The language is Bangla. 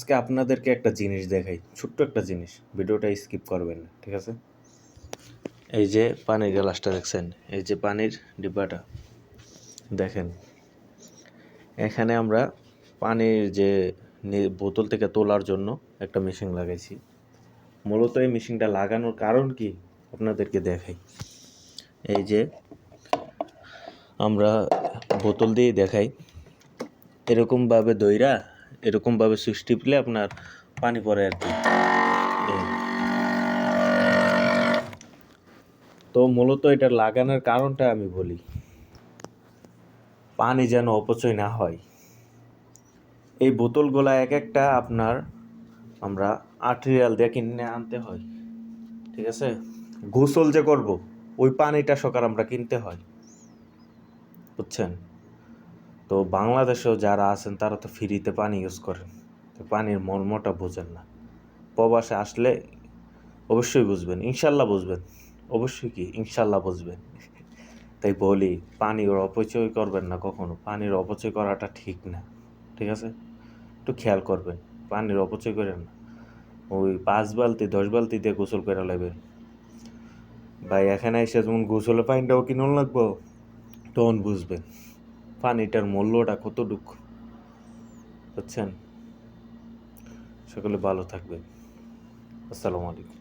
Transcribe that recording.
আজকে আপনাদেরকে একটা জিনিস দেখাই, ছোট্ট একটা জিনিস, ভিডিওটা স্কিপ করবেন না, ঠিক আছে? এই যে পানির গ্লাসটা দেখছেন, এই যে পানির ডিব্বাটা দেখেন, এখানে আমরা পানির যে বোতল থেকে তোলার জন্য একটা মেশিন লাগাইছি। মূলত এই মেশিনটা লাগানোর কারণ কি আপনাদেরকে দেখাই। এই যে আমরা বোতল দিয়ে দেখাই, এরকমভাবে দইরা এরকমভাবে সুইচ টিপলে আপনার পানি পড়ে আর কি। তো মূলত এটা লাগানোর কারণটা আমি বলি, পানি যেন অপচয় না হয়। এই বোতলগুলা এক একটা আপনার আমরা আর্টেরিয়াল দিয়ে কিনে আনতে হয়, ঠিক আছে? গোসল যে করব ওই পানিটা সকার আমরা কিনতে হয়, বুঝছেন? তো বাংলাদেশেও যারা আছেন তারা তো ফ্রিতে পানি ইউজ করেন, তো পানির মর্মটা বোঝেন না। প্রবাসে আসলে অবশ্যই বুঝবেন, ইনশাল্লাহ বুঝবেন, অবশ্যই কি ইনশাল্লাহ বুঝবেন। তাই বলি, পানির অপচয় করবেন না কখনো, পানির অপচয় করাটা ঠিক না, ঠিক আছে? একটু খেয়াল করবেন, পানির অপচয় করেন না। ওই 5 বালতি 10 বালতি দিয়ে গোসল করে লাগবেন ভাই, এখানে এসে যখন গোসলের পানিটাও কিনুন লাগবো তখন বুঝবেন পানিটার মূল্যটা কতটুকু, বুঝছেন? সকলে ভালো থাকবেন। আসসালামু আলাইকুম।